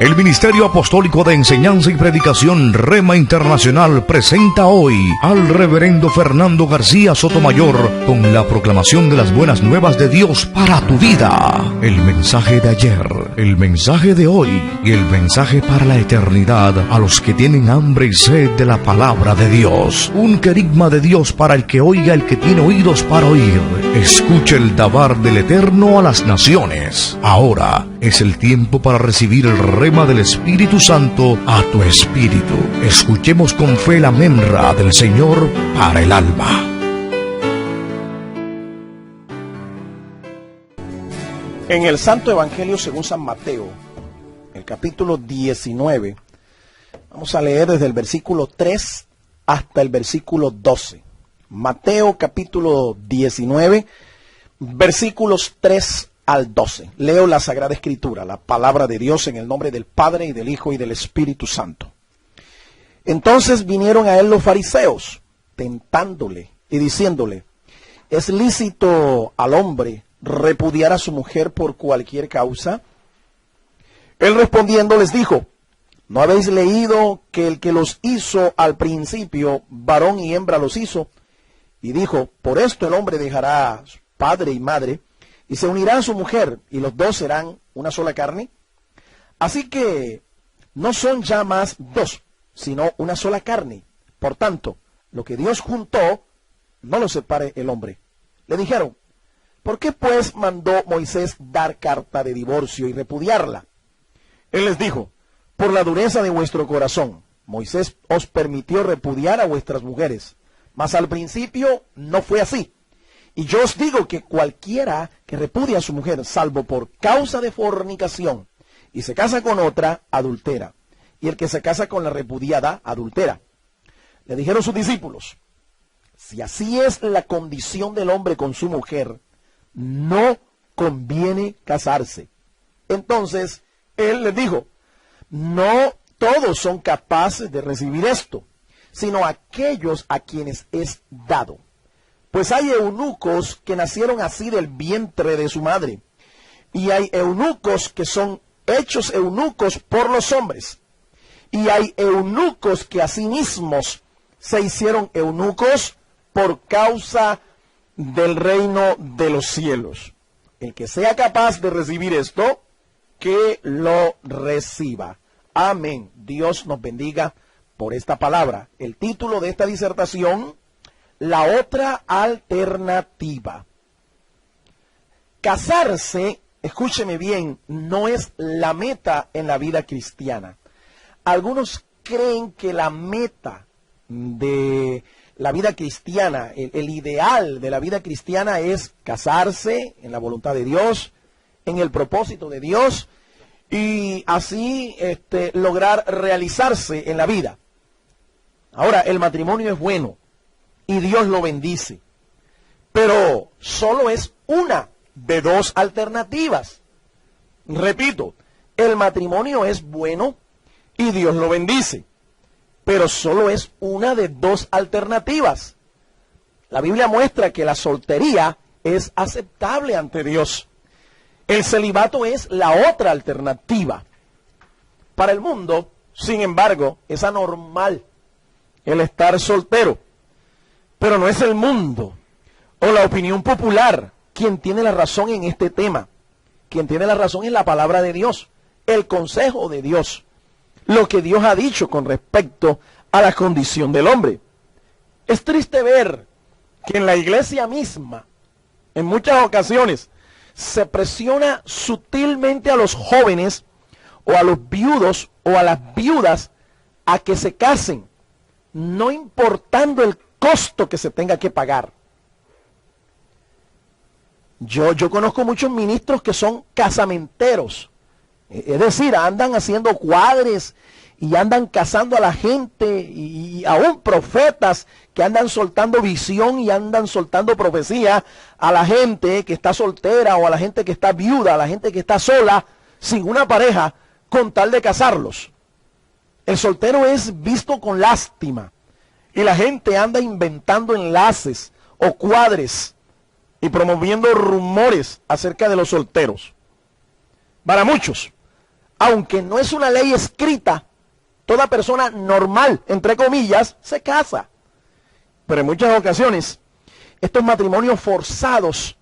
El Ministerio Apostólico de Enseñanza y Predicación Rema Internacional presenta hoy al Reverendo Fernando García Sotomayor con la proclamación de las buenas nuevas de Dios para tu vida. El mensaje de ayer, el mensaje de hoy y el mensaje para la eternidad a los que tienen hambre y sed de la palabra de Dios. Un querigma de Dios para el que oiga, el que tiene oídos para oír. Escuche el dabar del Eterno a las naciones. Ahora es el tiempo para recibir el rema del Espíritu Santo a tu espíritu. Escuchemos con fe la memra del Señor para el alma. En el Santo Evangelio según San Mateo, el capítulo 19, vamos a leer desde el versículo 3 hasta el versículo 12. Mateo capítulo 19, versículos 3 al 12. Leo la Sagrada Escritura, la palabra de Dios, en el nombre del Padre, y del Hijo, y del Espíritu Santo. Entonces vinieron a él los fariseos, tentándole y diciéndole: ¿es lícito al hombre repudiar a su mujer por cualquier causa? Él respondiendo les dijo: ¿no habéis leído que el que los hizo al principio, varón y hembra los hizo? Y dijo: por esto el hombre dejará padre y madre, y se unirá a su mujer, y los dos serán una sola carne. Así que no son ya más dos, sino una sola carne. Por tanto, lo que Dios juntó, no lo separe el hombre. Le dijeron: ¿por qué pues mandó Moisés dar carta de divorcio y repudiarla? Él les dijo: por la dureza de vuestro corazón. Moisés os permitió repudiar a vuestras mujeres, mas al principio no fue así. Y yo os digo que cualquiera que repudia a su mujer, salvo por causa de fornicación, y se casa con otra, adultera. Y el que se casa con la repudiada, adultera. Le dijeron sus discípulos: si así es la condición del hombre con su mujer, no conviene casarse. Entonces él les dijo: no todos son capaces de recibir esto, sino aquellos a quienes es dado. Pues hay eunucos que nacieron así del vientre de su madre, y hay eunucos que son hechos eunucos por los hombres, y hay eunucos que asimismo se hicieron eunucos por causa del reino de los cielos. El que sea capaz de recibir esto, que lo reciba. Amén. Dios nos bendiga por esta palabra. El título de esta disertación: la otra alternativa. Casarse, escúcheme bien, no es la meta en la vida cristiana. Algunos creen que la meta de la vida cristiana, el ideal de la vida cristiana es casarse en la voluntad de Dios, en el propósito de Dios, y así lograr realizarse en la vida. Ahora, el matrimonio es bueno y Dios lo bendice, pero solo es una de dos alternativas. Repito, el matrimonio es bueno y Dios lo bendice, pero solo es una de dos alternativas. La Biblia muestra que la soltería es aceptable ante Dios. El celibato es la otra alternativa. Para el mundo, sin embargo, es anormal el estar soltero. Pero no es el mundo o la opinión popular quien tiene la razón en este tema. Quien tiene la razón es la palabra de Dios, el consejo de Dios, lo que Dios ha dicho con respecto a la condición del hombre. Es triste ver que en la iglesia misma, en muchas ocasiones, se presiona sutilmente a los jóvenes o a los viudos o a las viudas a que se casen, no importando el costo que se tenga que pagar. Yo conozco muchos ministros que son casamenteros, es decir, andan haciendo cuadres y andan casando a la gente, y aún profetas que andan soltando visión y andan soltando profecía a la gente que está soltera o a la gente que está viuda, a la gente que está sola, sin una pareja, con tal de casarlos. El soltero es visto con lástima y la gente anda inventando enlaces o cuadres y promoviendo rumores acerca de los solteros. Para muchos, aunque no es una ley escrita, toda persona normal, entre comillas, se casa. Pero en muchas ocasiones, estos matrimonios forzados,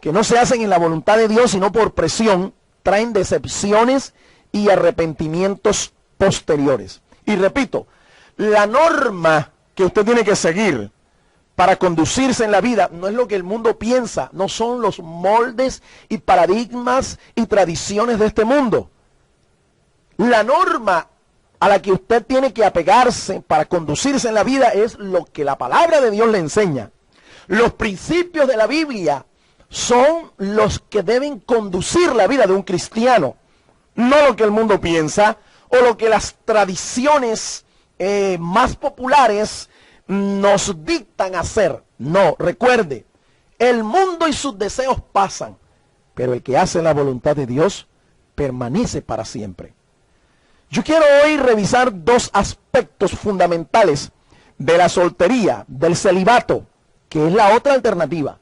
que no se hacen en la voluntad de Dios, sino por presión, traen decepciones y arrepentimientos posteriores. Y repito, la norma que usted tiene que seguir para conducirse en la vida no es lo que el mundo piensa, no son los moldes y paradigmas y tradiciones de este mundo. La norma a la que usted tiene que apegarse para conducirse en la vida es lo que la palabra de Dios le enseña. Los principios de la Biblia son los que deben conducir la vida de un cristiano, no lo que el mundo piensa o lo que las tradiciones más populares nos dictan hacer. No, recuerde, el mundo y sus deseos pasan, pero el que hace la voluntad de Dios permanece para siempre. Yo quiero hoy revisar dos aspectos fundamentales de la soltería, del celibato, que es la otra alternativa.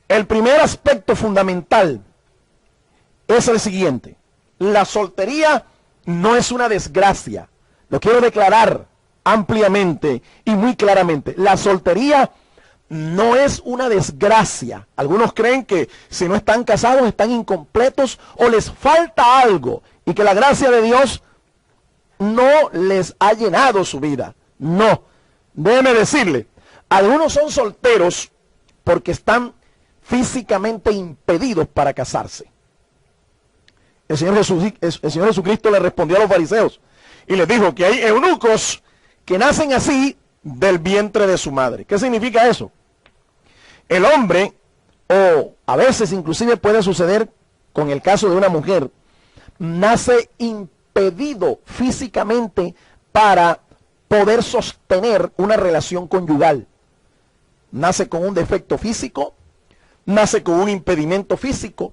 El primer aspecto fundamental es el siguiente: la soltería no es una desgracia. Lo quiero declarar ampliamente y muy claramente. La soltería no es una desgracia. Algunos creen que si no están casados están incompletos o les falta algo y que la gracia de Dios no les ha llenado su vida. No, déjeme decirle, algunos son solteros porque están físicamente impedidos para casarse. El Señor Jesucristo le respondió a los fariseos y les dijo que hay eunucos que nacen así del vientre de su madre. ¿Qué significa eso? El hombre, o a veces inclusive puede suceder con el caso de una mujer, nace impedido físicamente para poder sostener una relación conyugal. Nace con un defecto físico, nace con un impedimento físico,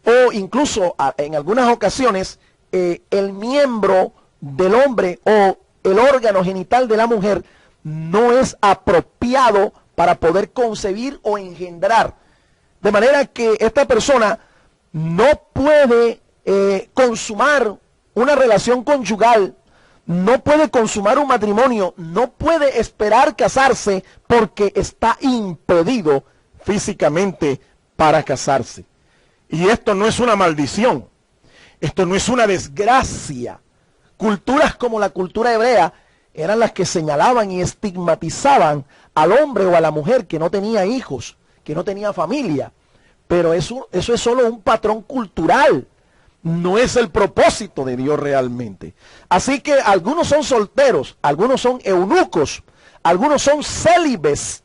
o incluso en algunas ocasiones el miembro del hombre o el órgano genital de la mujer no es apropiado para poder concebir o engendrar. De manera que esta persona no puede consumar una relación conyugal, no puede consumar un matrimonio, no puede esperar casarse porque está impedido físicamente para casarse. Y esto no es una maldición, esto no es una desgracia. Culturas como la cultura hebrea eran las que señalaban y estigmatizaban al hombre o a la mujer que no tenía hijos, que no tenía familia. Pero eso es solo un patrón cultural, no es el propósito de Dios realmente. Así que algunos son solteros, algunos son eunucos, algunos son célibes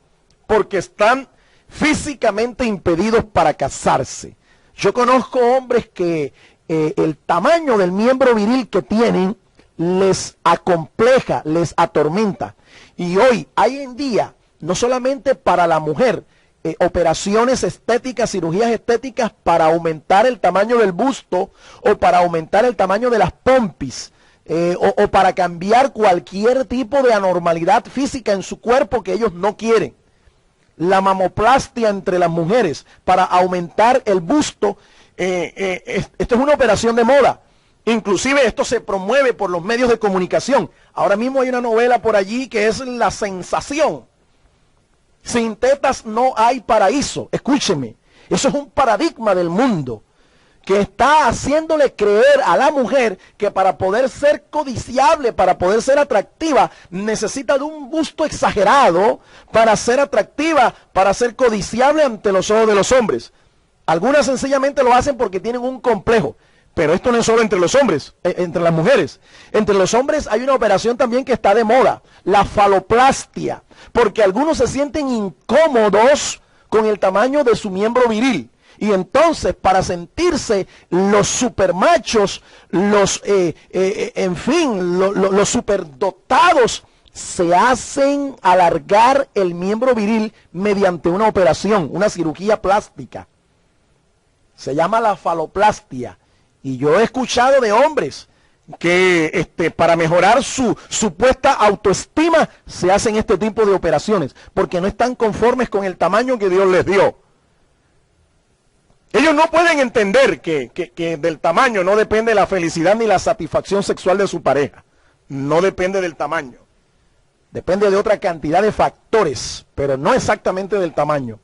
porque están físicamente impedidos para casarse. Yo conozco hombres que el tamaño del miembro viril que tienen les acompleja, les atormenta. Y hoy, en día, no solamente para la mujer, operaciones estéticas, cirugías estéticas para aumentar el tamaño del busto o para aumentar el tamaño de las pompis o para cambiar cualquier tipo de anormalidad física en su cuerpo que ellos no quieren. La mamoplastia entre las mujeres para aumentar el busto, esto es una operación de moda. Inclusive esto se promueve por los medios de comunicación. Ahora mismo hay una novela por allí que es La Sensación. Sin tetas no hay paraíso. Escúcheme, eso es un paradigma del mundo que está haciéndole creer a la mujer que para poder ser codiciable, para poder ser atractiva, necesita de un busto exagerado para ser atractiva, para ser codiciable ante los ojos de los hombres. Algunas sencillamente lo hacen porque tienen un complejo. Pero esto no es solo entre los hombres, entre las mujeres. Entre los hombres hay una operación también que está de moda, la faloplastia, porque algunos se sienten incómodos con el tamaño de su miembro viril. Y entonces, para sentirse los supermachos, los superdotados, se hacen alargar el miembro viril mediante una operación, una cirugía plástica. Se llama la faloplastia. Y yo he escuchado de hombres que para mejorar su supuesta autoestima se hacen este tipo de operaciones porque no están conformes con el tamaño que Dios les dio. Ellos no pueden entender que del tamaño no depende la felicidad ni la satisfacción sexual de su pareja. No depende del tamaño. Depende de otra cantidad de factores, pero no exactamente del tamaño.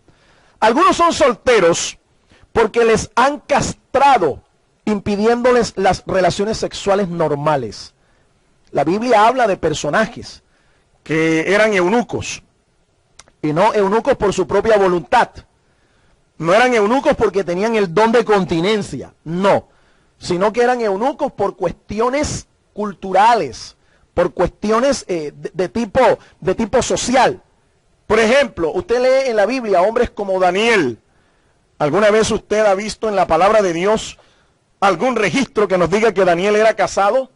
Algunos son solteros porque les han castrado, impidiéndoles las relaciones sexuales normales. La Biblia habla de personajes que eran eunucos, y no eunucos por su propia voluntad. No eran eunucos porque tenían el don de continencia, no, sino que eran eunucos por cuestiones culturales, por cuestiones de tipo social. Por ejemplo, usted lee en la Biblia hombres como Daniel. ¿Alguna vez usted ha visto en la palabra de Dios algún registro que nos diga que Daniel era casado?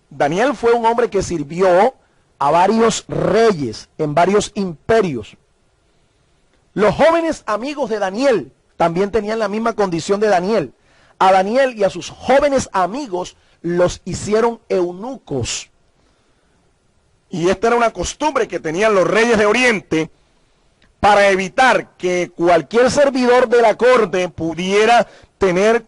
Daniel fue un hombre que sirvió a varios reyes en varios imperios. Los jóvenes amigos de Daniel también tenían la misma condición de Daniel. A Daniel y a sus jóvenes amigos los hicieron eunucos. Y esta era una costumbre que tenían los reyes de Oriente para evitar que cualquier servidor de la corte pudiera tener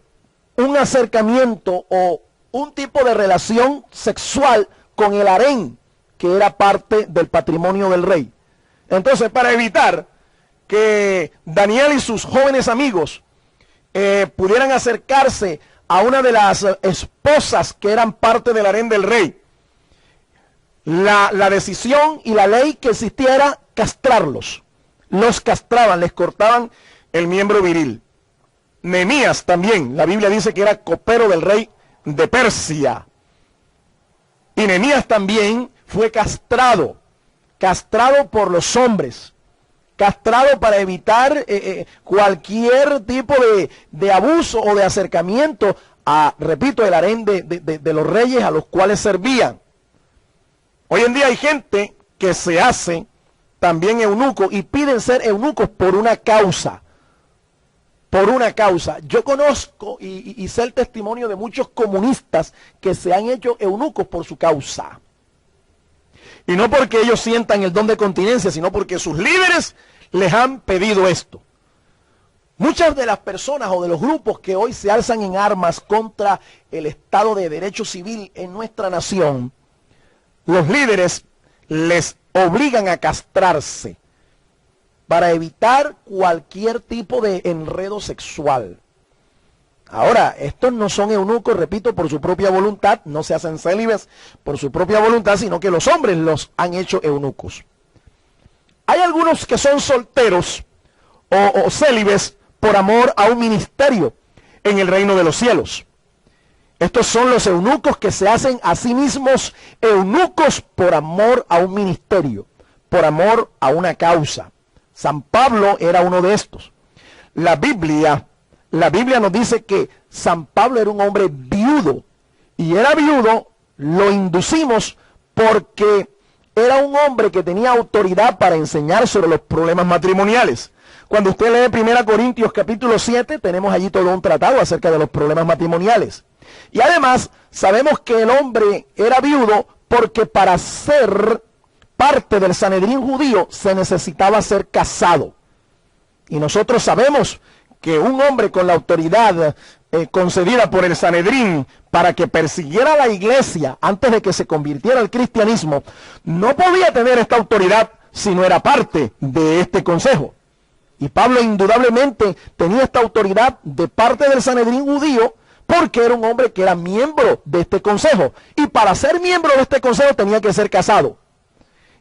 un acercamiento o un tipo de relación sexual con el harén, que era parte del patrimonio del rey. Entonces, para evitar que Daniel y sus jóvenes amigos pudieran acercarse a una de las esposas que eran parte del harén del rey, la decisión y la ley que existía era castrarlos. Los castraban, les cortaban el miembro viril. Nehemías también, la Biblia dice que era copero del rey de Persia. Y Nehemías también fue castrado por los hombres, castrado para evitar cualquier tipo de abuso o de acercamiento a, repito, el harén de los reyes a los cuales servían. Hoy en día hay gente que se hace también eunuco y piden ser eunucos por una causa. Por una causa. Yo conozco y sé el testimonio de muchos comunistas que se han hecho eunucos por su causa. Y no porque ellos sientan el don de continencia, sino porque sus líderes les han pedido esto. Muchas de las personas o de los grupos que hoy se alzan en armas contra el Estado de Derecho Civil en nuestra nación, los líderes les obligan a castrarse para evitar cualquier tipo de enredo sexual. Ahora, estos no son eunucos, repito, por su propia voluntad, no se hacen célibes por su propia voluntad, sino que los hombres los han hecho eunucos. Hay algunos que son solteros o célibes por amor a un ministerio en el reino de los cielos. Estos son los eunucos que se hacen a sí mismos eunucos por amor a un ministerio, por amor a una causa. San Pablo era uno de estos. La Biblia nos dice que San Pablo era un hombre viudo, y era viudo, lo inducimos porque era un hombre que tenía autoridad para enseñar sobre los problemas matrimoniales. Cuando usted lee 1 Corintios capítulo 7, tenemos allí todo un tratado acerca de los problemas matrimoniales. Y además sabemos que el hombre era viudo porque para ser parte del Sanedrín judío se necesitaba ser casado. Y nosotros sabemos que un hombre con la autoridad concedida por el Sanedrín para que persiguiera a la iglesia antes de que se convirtiera al cristianismo, no podía tener esta autoridad si no era parte de este consejo. Y Pablo indudablemente tenía esta autoridad de parte del Sanedrín judío porque era un hombre que era miembro de este consejo. Y para ser miembro de este consejo tenía que ser casado.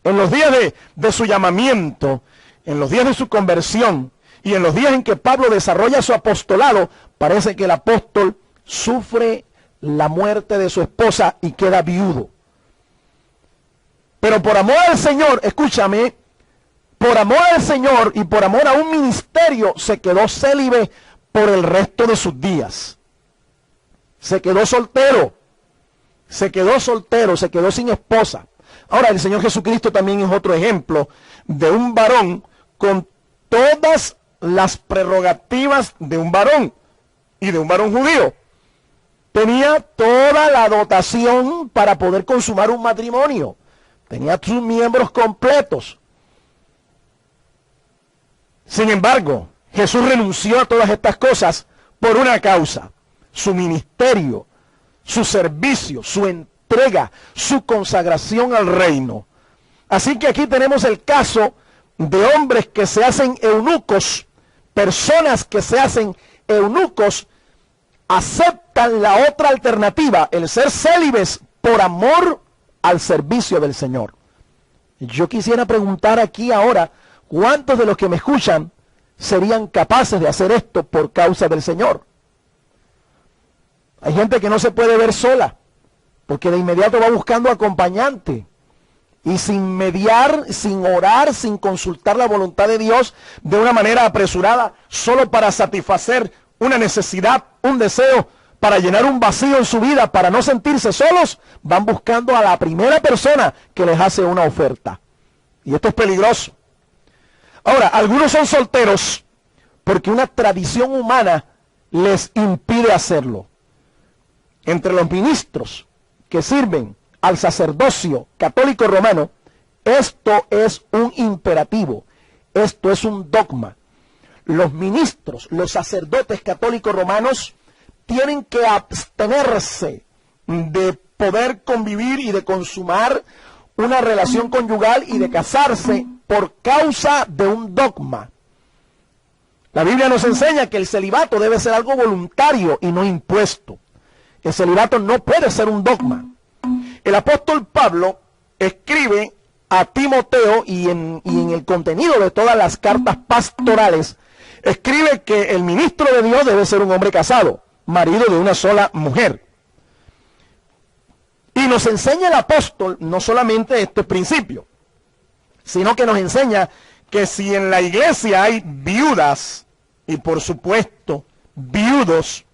En los días de su llamamiento, en los días de su conversión y en los días en que Pablo desarrolla su apostolado, parece que el apóstol sufre la muerte de su esposa y queda viudo. Pero por amor al Señor, escúchame, por amor al Señor y por amor a un ministerio, se quedó célibe por el resto de sus días. Se quedó soltero, se quedó sin esposa. Ahora, el Señor Jesucristo también es otro ejemplo de un varón con todas las prerrogativas de un varón y de un varón judío. Tenía toda la dotación para poder consumar un matrimonio. Tenía sus miembros completos. Sin embargo, Jesús renunció a todas estas cosas por una causa: su ministerio, su servicio, su entrega, su consagración al reino. Así que aquí tenemos el caso de hombres que se hacen eunucos, personas que se hacen eunucos, aceptan la otra alternativa, el ser célibes por amor al servicio del Señor. Yo quisiera preguntar aquí ahora, ¿cuántos de los que me escuchan serían capaces de hacer esto por causa del Señor? Hay gente que no se puede ver sola, porque de inmediato va buscando acompañante. Y sin mediar, sin orar, sin consultar la voluntad de Dios de una manera apresurada, solo para satisfacer una necesidad, un deseo, para llenar un vacío en su vida, para no sentirse solos, van buscando a la primera persona que les hace una oferta. Y esto es peligroso. Ahora, algunos son solteros porque una tradición humana les impide hacerlo. Entre los ministros que sirven al sacerdocio católico romano, esto es un imperativo, esto es un dogma. Los ministros, los sacerdotes católicos romanos tienen que abstenerse de poder convivir y de consumar una relación conyugal y de casarse por causa de un dogma. La Biblia nos enseña que el celibato debe ser algo voluntario y no impuesto. El celibato no puede ser un dogma. El apóstol Pablo escribe a Timoteo y en el contenido de todas las cartas pastorales, escribe que el ministro de Dios debe ser un hombre casado, marido de una sola mujer. Y nos enseña el apóstol no solamente este principio, sino que nos enseña que si en la iglesia hay viudas, y por supuesto viudos,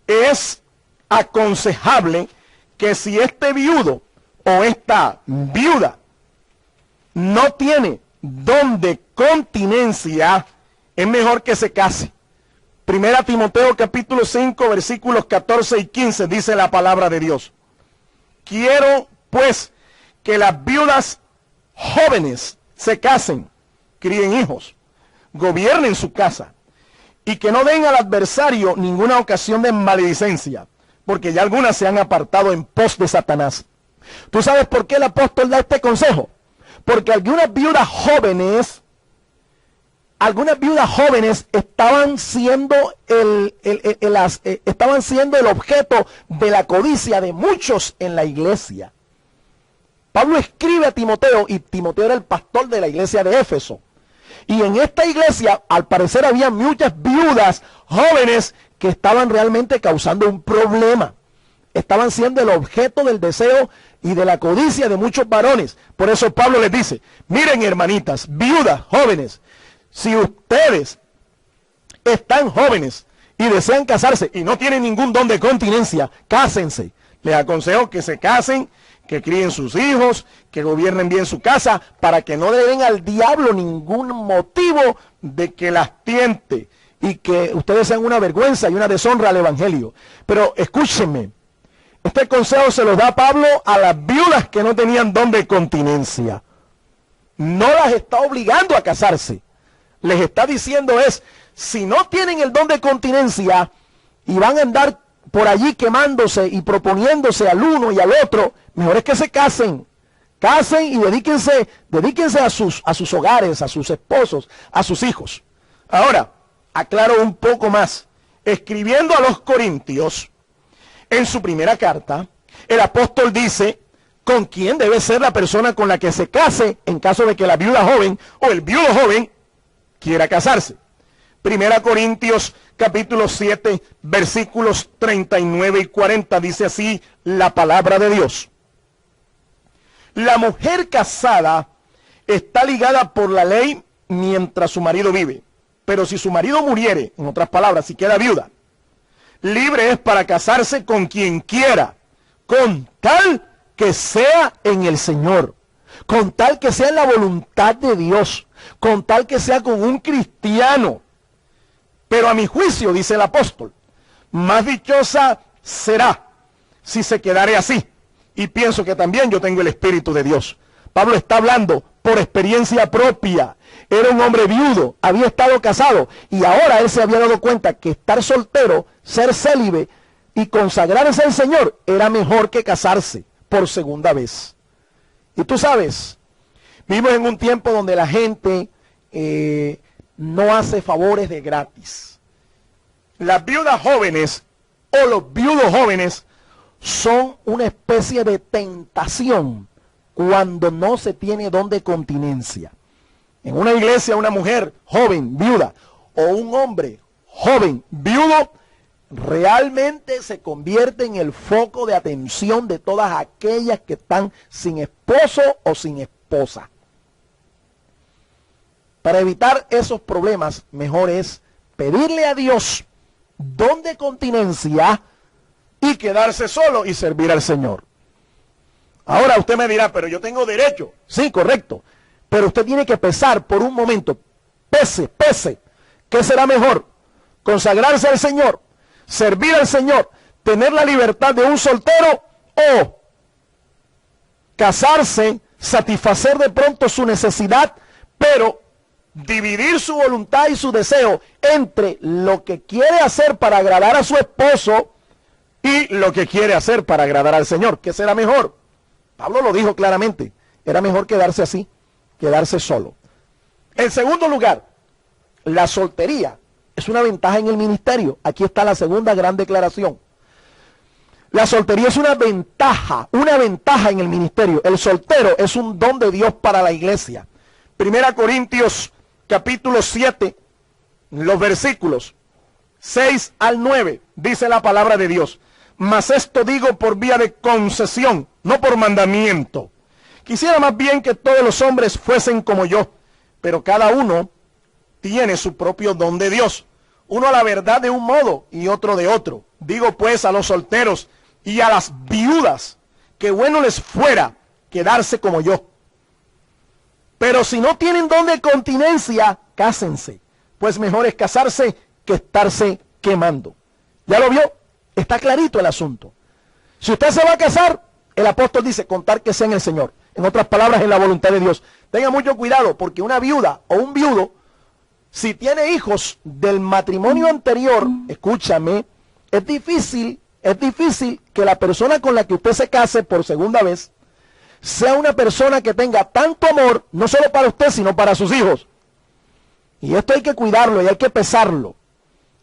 es aconsejable que si este viudo o esta viuda no tiene don de continencia, es mejor que se case. Primera Timoteo capítulo 5 versículos 14 y 15 dice la palabra de Dios: quiero pues que las viudas jóvenes se casen, críen hijos, gobiernen su casa, y que no den al adversario ninguna ocasión de maledicencia, porque ya algunas se han apartado en pos de Satanás. ¿Tú sabes por qué el apóstol da este consejo? Porque algunas viudas jóvenes estaban siendo el objeto de la codicia de muchos en la iglesia. Pablo escribe a Timoteo, y Timoteo era el pastor de la iglesia de Éfeso. Y en esta iglesia, al parecer, había muchas viudas jóvenes que estaban realmente causando un problema. Estaban siendo el objeto del deseo y de la codicia de muchos varones. Por eso Pablo les dice: miren, hermanitas, viudas jóvenes, si ustedes están jóvenes y desean casarse y no tienen ningún don de continencia, cásense. Les aconsejo que se casen, que críen sus hijos, que gobiernen bien su casa, para que no le den al diablo ningún motivo de que las tiente y que ustedes sean una vergüenza y una deshonra al evangelio. Pero escúchenme, este consejo se lo da Pablo a las viudas que no tenían don de continencia. No las está obligando a casarse. Les está diciendo si no tienen el don de continencia y van a andar por allí quemándose y proponiéndose al uno y al otro, mejor es que se casen. Casen y dedíquense a sus hogares, a sus esposos, a sus hijos. Ahora, aclaro un poco más. Escribiendo a los Corintios, en su primera carta, el apóstol dice con quién debe ser la persona con la que se case en caso de que la viuda joven o el viudo joven quiera casarse. Primera Corintios capítulo 7 versículos 39 y 40 dice así la palabra de Dios: la mujer casada está ligada por la ley mientras su marido vive, pero si su marido muriere, en otras palabras, si queda viuda, libre es para casarse con quien quiera, con tal que sea en el Señor, con tal que sea en la voluntad de Dios, con tal que sea con un cristiano. Pero a mi juicio, dice el apóstol, más dichosa será si se quedare así. Y pienso que también yo tengo el Espíritu de Dios. Pablo está hablando por experiencia propia. Era un hombre viudo, había estado casado y ahora él se había dado cuenta que estar soltero, ser célibe y consagrarse al Señor era mejor que casarse por segunda vez. Y tú sabes, vivimos en un tiempo donde la gente no hace favores de gratis. Las viudas jóvenes o los viudos jóvenes son una especie de tentación cuando no se tiene don de continencia. En una iglesia, una mujer joven, viuda, o un hombre joven, viudo, realmente se convierte en el foco de atención de todas aquellas que están sin esposo o sin esposa. Para evitar esos problemas, mejor es pedirle a Dios don de continencia y quedarse solo y servir al Señor. Ahora usted me dirá, pero yo tengo derecho. Sí, correcto. Pero usted tiene que pesar por un momento. Pese. ¿Qué será mejor? ¿Consagrarse al Señor? ¿Servir al Señor? ¿Tener la libertad de un soltero? ¿O casarse, satisfacer de pronto su necesidad, pero dividir su voluntad y su deseo entre lo que quiere hacer para agradar a su esposo y lo que quiere hacer para agradar al Señor? ¿Qué será mejor? Pablo lo dijo claramente, era mejor quedarse así, quedarse solo. En segundo lugar, la soltería es una ventaja en el ministerio. Aquí está la segunda gran declaración. La soltería es una ventaja en el ministerio. El soltero es un don de Dios para la iglesia. 1 Corintios capítulo 7, los versículos 6 al 9, dice la palabra de Dios. Mas esto digo por vía de concesión, no por mandamiento. Quisiera más bien que todos los hombres fuesen como yo, pero cada uno tiene su propio don de Dios. Uno a la verdad de un modo y otro de otro. Digo pues a los solteros y a las viudas, que bueno les fuera quedarse como yo. Pero si no tienen don de continencia, cásense, pues mejor es casarse que estarse quemando. ¿Ya lo vio? Está clarito el asunto. Si usted se va a casar, el apóstol dice, contar que sea en el Señor. En otras palabras, en la voluntad de Dios. Tenga mucho cuidado, porque una viuda o un viudo, si tiene hijos del matrimonio anterior, escúchame, es difícil que la persona con la que usted se case por segunda vez sea una persona que tenga tanto amor, no solo para usted, sino para sus hijos. Y esto hay que cuidarlo y hay que pesarlo.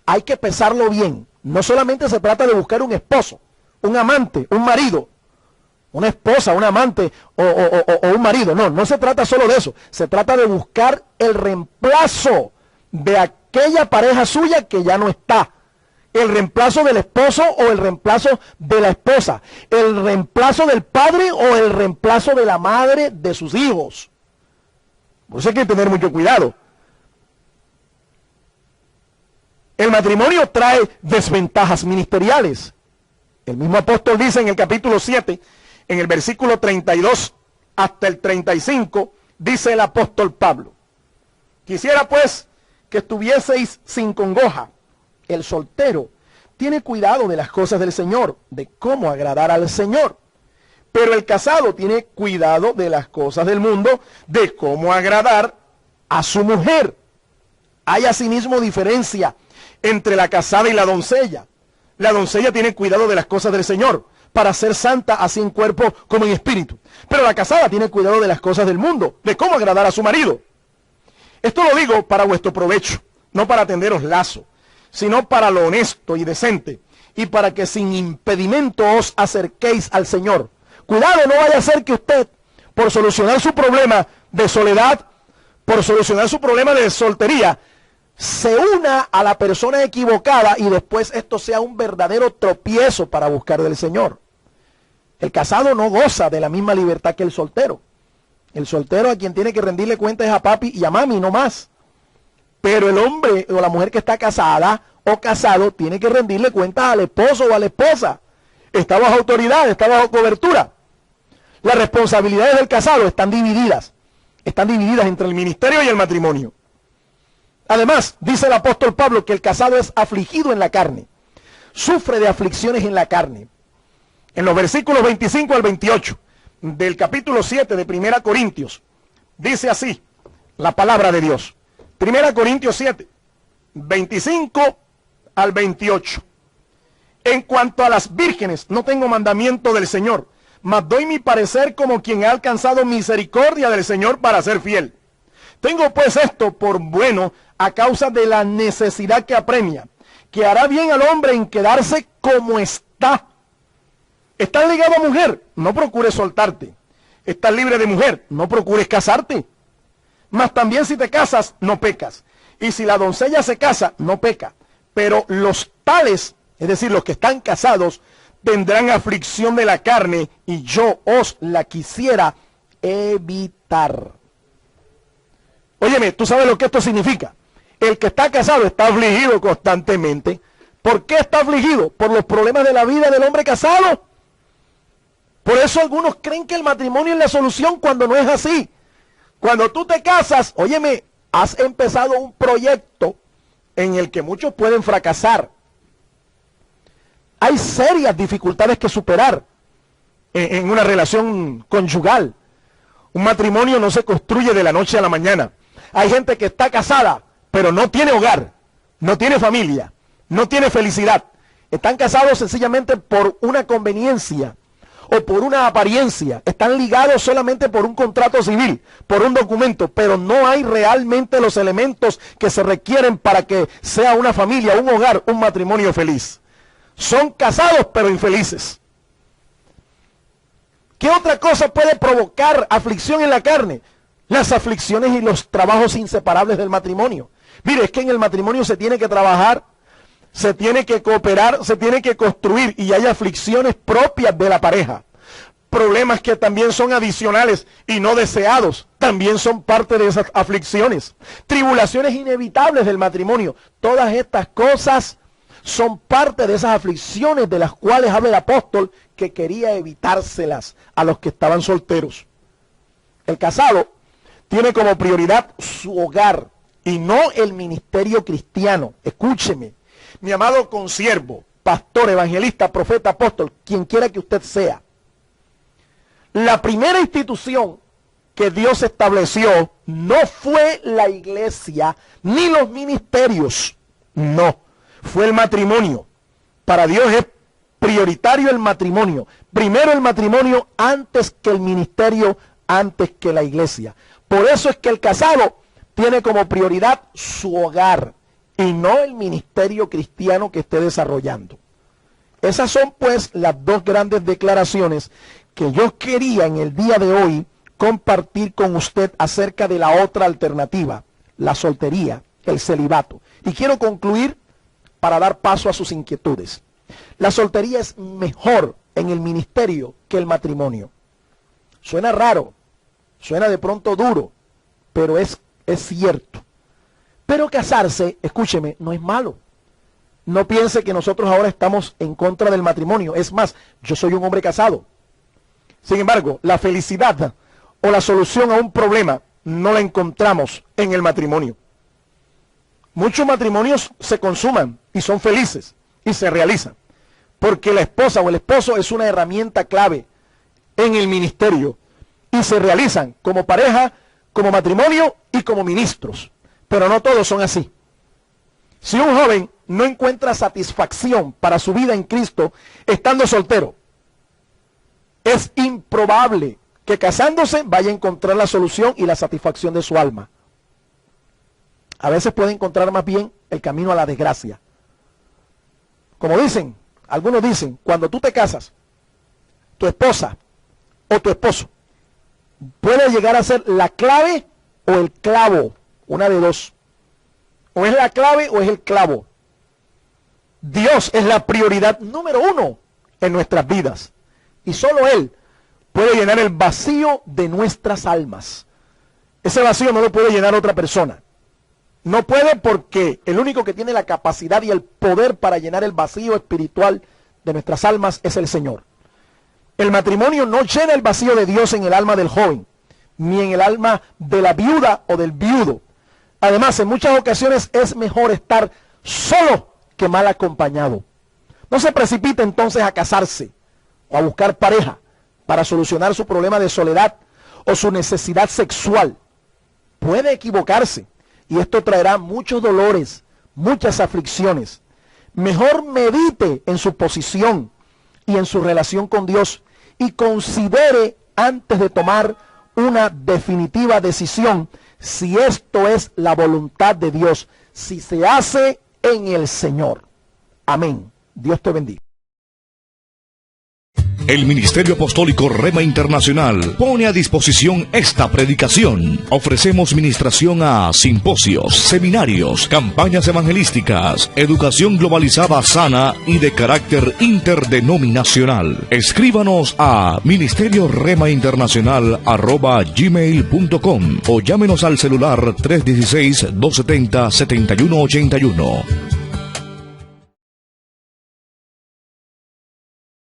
Hay que pesarlo bien. No solamente se trata de buscar un esposo, un amante, un marido, una esposa, un amante o un marido. No se trata solo de eso. Se trata de buscar el reemplazo de aquella pareja suya que ya no está. El reemplazo del esposo o el reemplazo de la esposa. El reemplazo del padre o el reemplazo de la madre de sus hijos. Por eso hay que tener mucho cuidado. El matrimonio trae desventajas ministeriales. El mismo apóstol dice en el capítulo 7, en el versículo 32 hasta el 35, dice el apóstol Pablo: quisiera pues que estuvieseis sin congoja. El soltero tiene cuidado de las cosas del Señor, de cómo agradar al Señor. Pero el casado tiene cuidado de las cosas del mundo, de cómo agradar a su mujer. Hay asimismo diferencia entre la casada y la doncella. La doncella tiene cuidado de las cosas del Señor, para ser santa así en cuerpo como en espíritu. Pero la casada tiene cuidado de las cosas del mundo, de cómo agradar a su marido. Esto lo digo para vuestro provecho, no para tenderos lazo, sino para lo honesto y decente, y para que sin impedimento os acerquéis al Señor. Cuidado, no vaya a ser que usted, por solucionar su problema de soledad, por solucionar su problema de soltería, se una a la persona equivocada y después esto sea un verdadero tropiezo para buscar del Señor. El casado no goza de la misma libertad que el soltero. El soltero a quien tiene que rendirle cuentas es a papi y a mami, no más. Pero el hombre o la mujer que está casada o casado tiene que rendirle cuentas al esposo o a la esposa. Está bajo autoridad, está bajo cobertura. Las responsabilidades del casado están divididas entre el ministerio y el matrimonio. Además, dice el apóstol Pablo que el casado es afligido en la carne, sufre de aflicciones en la carne. En los versículos 25 al 28 del capítulo 7 de 1 Corintios, Dice así la palabra de Dios. 1 Corintios 7, 25 al 28. En cuanto a las vírgenes, no tengo mandamiento del Señor, mas doy mi parecer como quien ha alcanzado misericordia del Señor para ser fiel. Tengo pues esto por bueno a causa de la necesidad que apremia, que hará bien al hombre en quedarse como está. ¿Estás ligado a mujer? No procures soltarte. ¿Estás libre de mujer? No procures casarte. Mas también si te casas, no pecas. Y si la doncella se casa, no peca. Pero los tales, es decir, los que están casados, tendrán aflicción de la carne, y yo os la quisiera evitar. Óyeme, ¿tú sabes lo que esto significa? El que está casado está afligido constantemente. ¿Por qué está afligido? Por los problemas de la vida del hombre casado. Por eso algunos creen que el matrimonio es la solución cuando no es así. Cuando tú te casas, óyeme, has empezado un proyecto en el que muchos pueden fracasar. Hay serias dificultades que superar en una relación conyugal. Un matrimonio no se construye de la noche a la mañana. Hay gente que está casada, pero no tiene hogar, no tiene familia, no tiene felicidad. Están casados sencillamente por una conveniencia o por una apariencia. Están ligados solamente por un contrato civil, por un documento, pero no hay realmente los elementos que se requieren para que sea una familia, un hogar, un matrimonio feliz. Son casados pero infelices. ¿Qué otra cosa puede provocar aflicción en la carne? Las aflicciones y los trabajos inseparables del matrimonio. Mire, es que en el matrimonio se tiene que trabajar, se tiene que cooperar, se tiene que construir, y hay aflicciones propias de la pareja. Problemas que también son adicionales y no deseados, también son parte de esas aflicciones. Tribulaciones inevitables del matrimonio. Todas estas cosas son parte de esas aflicciones de las cuales habla el apóstol, que quería evitárselas a los que estaban solteros. El casado tiene como prioridad su hogar y no el ministerio cristiano. Escúcheme, mi amado consiervo, pastor, evangelista, profeta, apóstol, quien quiera que usted sea. La primera institución que Dios estableció no fue la iglesia ni los ministerios, no, fue el matrimonio. Para Dios es prioritario el matrimonio. Primero el matrimonio antes que el ministerio, antes que la iglesia. Por eso es que el casado tiene como prioridad su hogar y no el ministerio cristiano que esté desarrollando. Esas son pues las dos grandes declaraciones que yo quería en el día de hoy compartir con usted acerca de la otra alternativa, la soltería, el celibato. Y quiero concluir para dar paso a sus inquietudes. La soltería es mejor en el ministerio que el matrimonio. Suena raro, suena de pronto duro, pero es cierto. Pero casarse, escúcheme, no es malo. No piense que nosotros ahora estamos en contra del matrimonio. Es más, yo soy un hombre casado. Sin embargo, la felicidad o la solución a un problema no la encontramos en el matrimonio. Muchos matrimonios se consuman y son felices y se realizan, porque la esposa o el esposo es una herramienta clave en el ministerio y se realizan como pareja, como matrimonio y como ministros. Pero no todos son así. Si un joven no encuentra satisfacción para su vida en Cristo estando soltero, es improbable que casándose vaya a encontrar la solución y la satisfacción de su alma. A veces puede encontrar más bien el camino a la desgracia. Como dicen, algunos dicen, cuando tú te casas, tu esposa o tu esposo puede llegar a ser la clave o el clavo, una de dos. O es la clave o es el clavo. Dios es la prioridad número uno en nuestras vidas. Y solo Él puede llenar el vacío de nuestras almas. Ese vacío no lo puede llenar otra persona. No puede, porque el único que tiene la capacidad y el poder para llenar el vacío espiritual de nuestras almas es el Señor. El matrimonio no llena el vacío de Dios en el alma del joven, ni en el alma de la viuda o del viudo. Además, en muchas ocasiones es mejor estar solo que mal acompañado. No se precipite entonces a casarse o a buscar pareja para solucionar su problema de soledad o su necesidad sexual. puede equivocarse y esto traerá muchos dolores, muchas aflicciones. Mejor medite en su posición y en su relación con Dios y considere antes de tomar una definitiva decisión si esto es la voluntad de Dios, si se hace en el Señor. Amén. Dios te bendiga. El Ministerio Apostólico Rema Internacional pone a disposición esta predicación. Ofrecemos ministración a simposios, seminarios, campañas evangelísticas, educación globalizada sana y de carácter interdenominacional. Escríbanos a ministerioremainternacional@gmail.com o llámenos al celular 316-270-7181.